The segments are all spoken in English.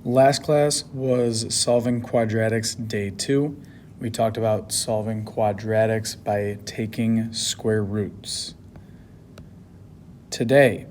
Last class was solving quadratics day 2. We talked about solving quadratics by taking square roots. Today,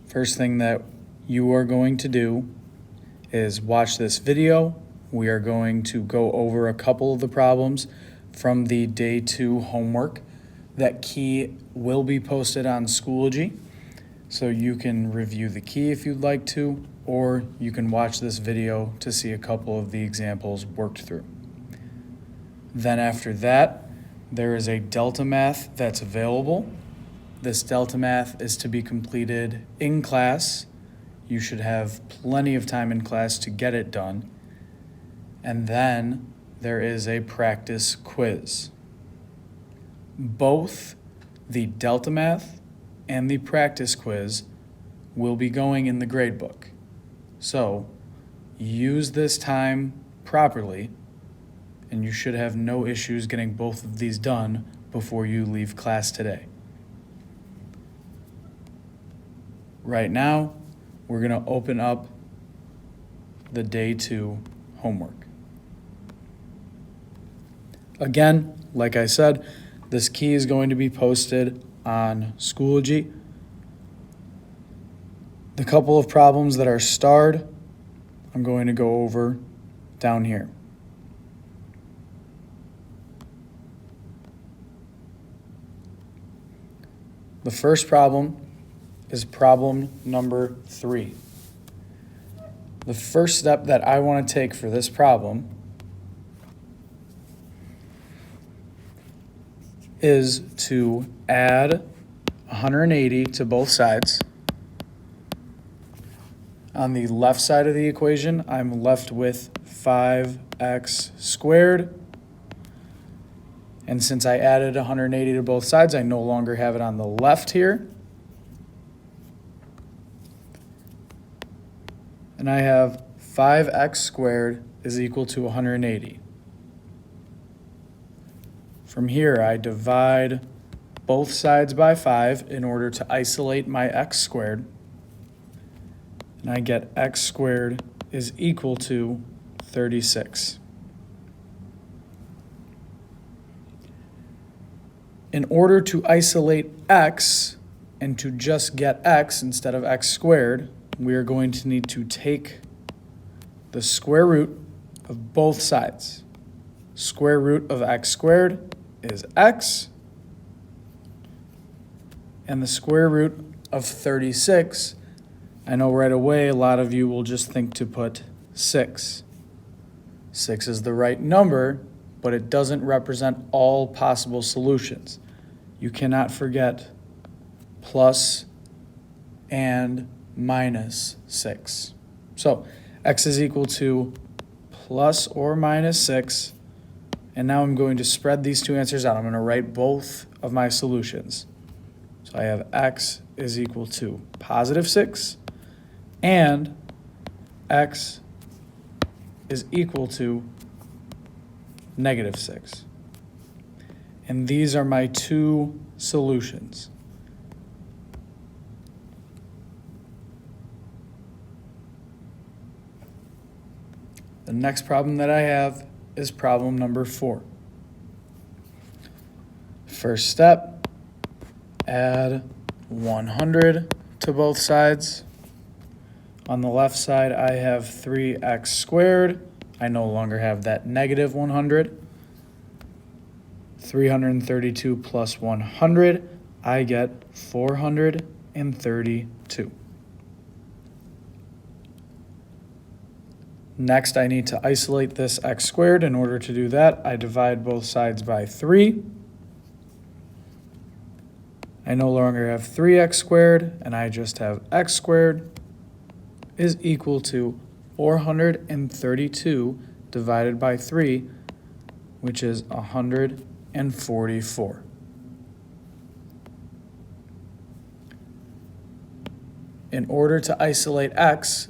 first thing that you are going to do is watch this video. We are going to go over a couple of the problems from the day 2 homework. That key will be posted on Schoology, so you can review the key if you'd like to, or you can watch this video to see a couple of the examples worked through. Then after that, there is a delta math that's available. This delta math is to be completed in class. You should have plenty of time in class to get it done. And then there is a practice quiz. Both the delta math and the practice quiz will be going in the gradebook. So use this time properly, and you should have no issues getting both of these done before you leave class today. Right now, we're going to open up the day 2 homework. Again, like I said, this key is going to be posted on Schoology. The couple of problems that are starred, I'm going to go over down here. The first problem is problem number 3. The first step that I want to take for this problem is to add 180 to both sides. On the left side of the equation, I'm left with 5x squared. And since I added 180 to both sides, I no longer have it on the left here. And I have 5x squared is equal to 180. From here, I divide both sides by 5 in order to isolate my x squared. And I get x squared is equal to 36. In order to isolate x and to just get x instead of x squared, we are going to need to take the square root of both sides. Square root of x squared is x, and the square root of 36, I know right away a lot of you will just think to put 6. 6 is the right number, but it doesn't represent all possible solutions. You cannot forget plus and minus 6. So x is equal to plus or minus 6. And now I'm going to spread these two answers out. I'm going to write both of my solutions. So I have x is equal to positive 6 and x is equal to negative 6. And these are my two solutions. The next problem that I have is problem number 4. First step, add 100 to both sides. On the left side, I have 3x squared. I no longer have that negative 100. 332 plus 100, I get 432. Next, I need to isolate this x squared. In order to do that, I divide both sides by 3. I no longer have 3x squared, and I just have x squared is equal to 432 divided by 3, which is 144. In order to isolate x,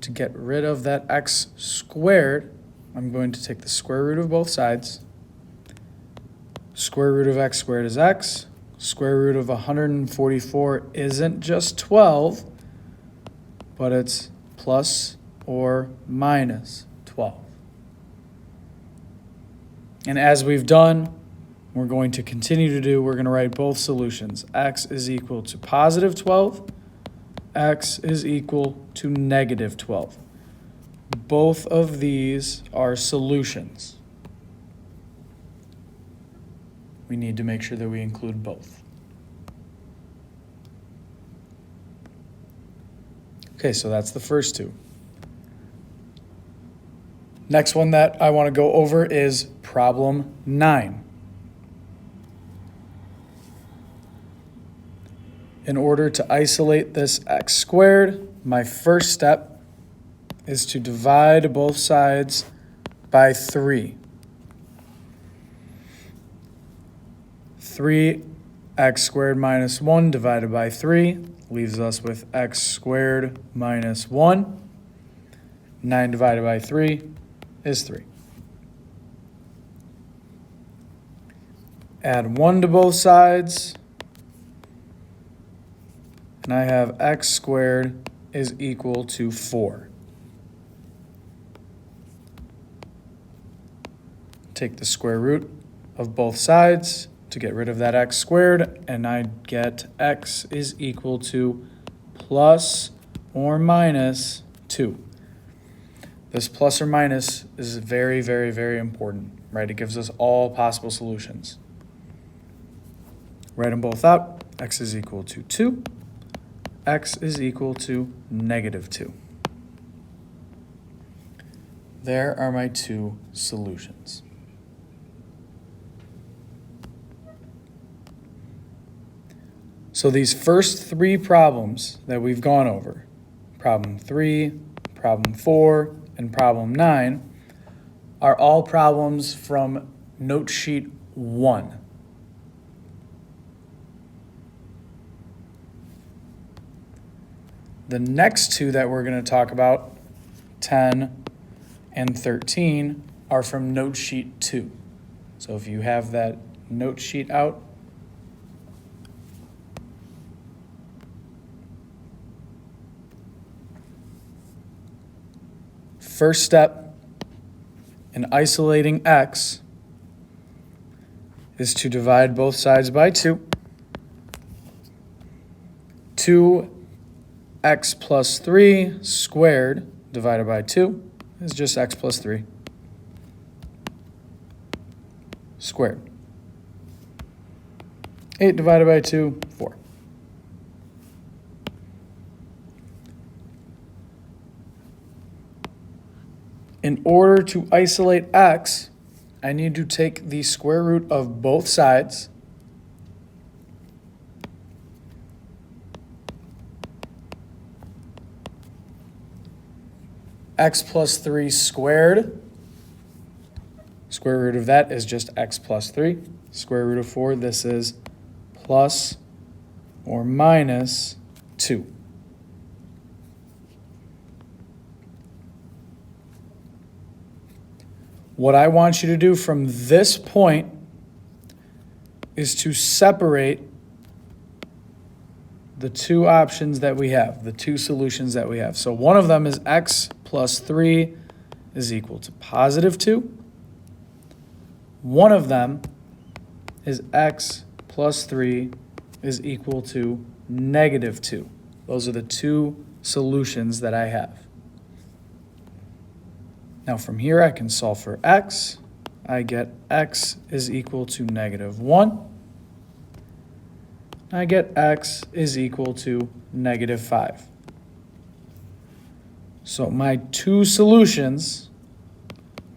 to get rid of that x squared, I'm going to take the square root of both sides. Square root of x squared is x. Square root of 144 isn't just 12, but it's plus or minus 12. And as we've done, we're going to continue to do, we're going to write both solutions. X is equal to positive 12. X is equal to negative 12. Both of these are solutions. We need to make sure that we include both. Okay, so that's the first two. Next one that I want to go over is problem 9. In order to isolate this x squared, my first step is to divide both sides by 3. 3x squared minus 1 divided by 3 leaves us with x squared minus 1. 9 divided by 3 is 3. Add 1 to both sides, and I have x squared is equal to 4. Take the square root of both sides to get rid of that x squared, and I get x is equal to plus or minus 2. This plus or minus is very, very, very important, right? It gives us all possible solutions. Write them both out. X is equal to 2. X is equal to negative 2. There are my two solutions. So these first three problems that we've gone over, problem 3, problem 4, and problem 9, are all problems from note sheet 1. The next two that we're going to talk about, 10 and 13, are from note sheet 2. So if you have that note sheet out, first step in isolating x is to divide both sides by 2. 2x plus 3 squared divided by 2 is just x plus 3 squared. 8 divided by 2, 4. In order to isolate x, I need to take the square root of both sides x plus 3 squared. Square root of that is just x plus 3. Square root of 4, this is plus or minus 2. What I want you to do from this point is to separate the two options that we have, the two solutions that we have. So one of them is x plus 3 is equal to positive 2. One of them is x plus 3 is equal to negative 2. Those are the two solutions that I have. Now from here I can solve for x. I get x is equal to negative 1. I get x is equal to negative 5. So my two solutions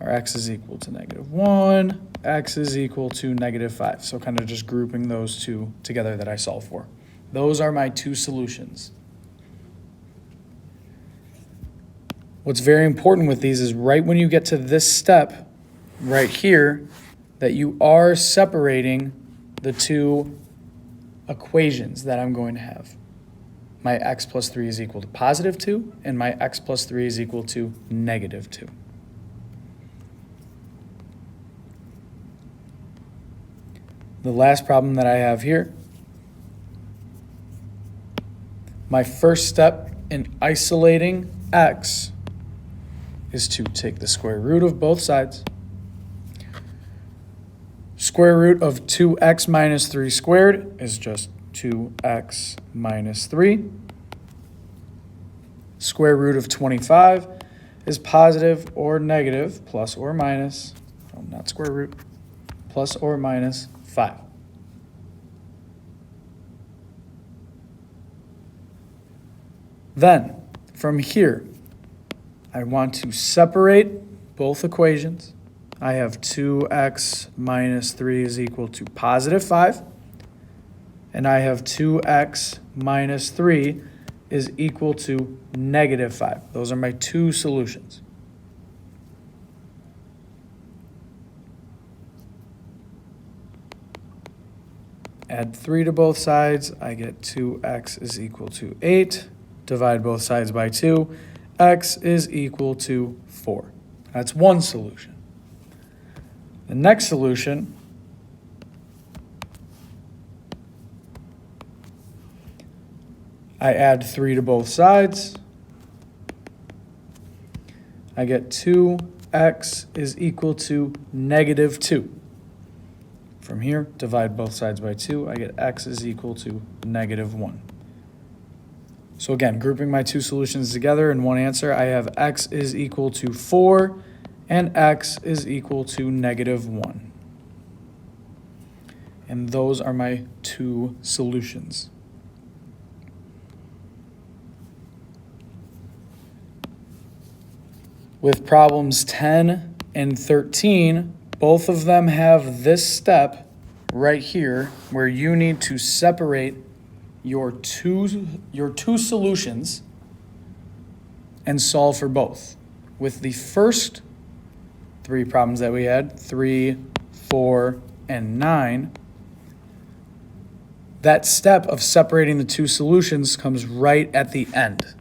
are x is equal to negative 1, x is equal to negative 5. So kind of just grouping those two together that I solve for. Those are my two solutions. What's very important with these is right when you get to this step right here, that you are separating the two equations that I'm going to have. My x plus 3 is equal to positive 2, and my x plus 3 is equal to negative 2. The last problem that I have here, my first step in isolating x is to take the square root of both sides. Square root of 2x minus 3 squared is just 2x minus 3. Square root of 25 is positive or negative, plus or minus, not square root, plus or minus 5. Then, from here, I want to separate both equations. I have 2x minus 3 is equal to positive 5. And I have 2x minus 3 is equal to negative 5. Those are my two solutions. Add 3 to both sides. I get 2x is equal to 8. Divide both sides by 2. X is equal to 4. That's one solution. The next solution I add 3 to both sides. I get 2x is equal to negative 2. From here, divide both sides by 2. I get x is equal to negative 1. So again, grouping my two solutions together in one answer, I have x is equal to 4 and x is equal to negative 1. And those are my two solutions. With problems 10 and 13, both of them have this step right here where you need to separate your two solutions and solve for both. With the first three problems that we had, 3, 4, and 9, that step of separating the two solutions comes right at the end.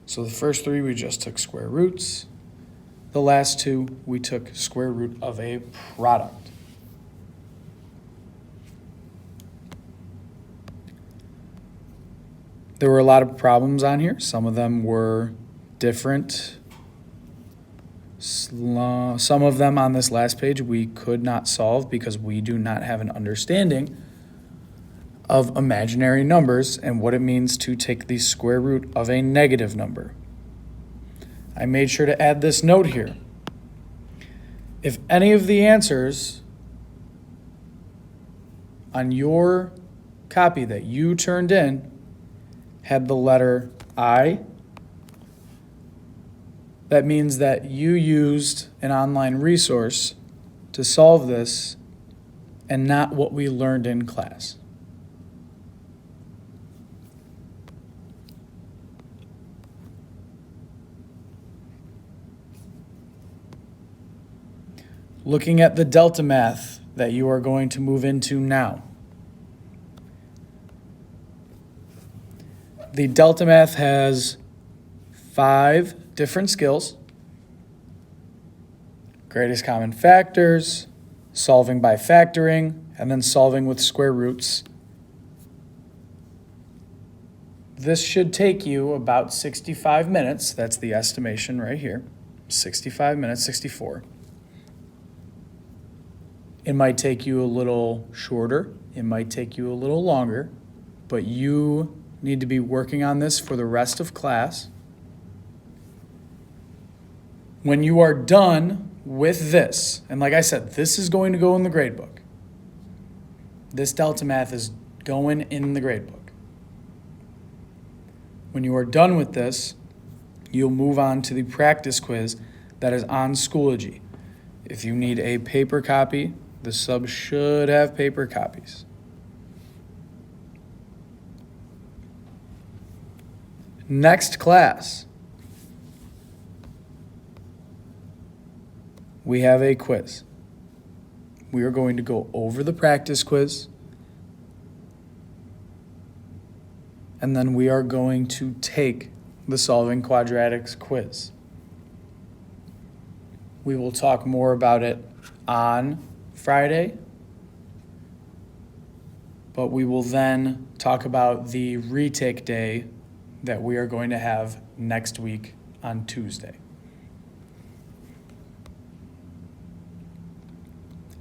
So the first three, we just took square roots. The last two, we took square root of a product. There were a lot of problems on here. Some of them were different. Some of them on this last page we could not solve because we do not have an understanding of imaginary numbers and what it means to take the square root of a negative number. I made sure to add this note here. If any of the answers on your copy that you turned in had the letter I, that means that you used an online resource to solve this and not what we learned in class. Looking at the delta math that you are going to move into now. The delta math has 5 different skills: greatest common factors, solving by factoring, and then solving with square roots. This should take you about 65 minutes. That's the estimation right here. 65 minutes, 64. It might take you a little shorter. It might take you a little longer, but you need to be working on this for the rest of class. When you are done with this, and like I said, this is going to go in the gradebook. This delta math is going in the gradebook. When you are done with this, you'll move on to the practice quiz that is on Schoology. If you need a paper copy, the sub should have paper copies. Next class, we have a quiz. We are going to go over the practice quiz, and then we are going to take the Solving Quadratics quiz. We will talk more about it on Friday, but we will then talk about the retake day that we are going to have next week on Tuesday.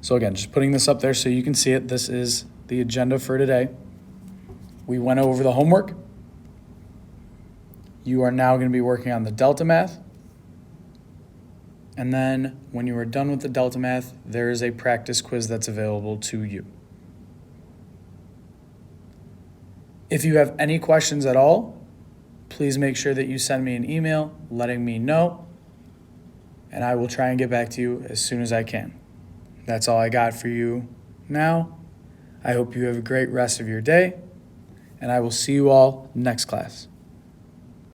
So again, just putting this up there so you can see it. This is the agenda for today. We went over the homework. You are now going to be working on the Delta Math. And then when you are done with the Delta Math, there is a practice quiz that's available to you. If you have any questions at all, please make sure that you send me an email letting me know, and I will try and get back to you as soon as I can. That's all I got for you now. I hope you have a great rest of your day, and I will see you all next class.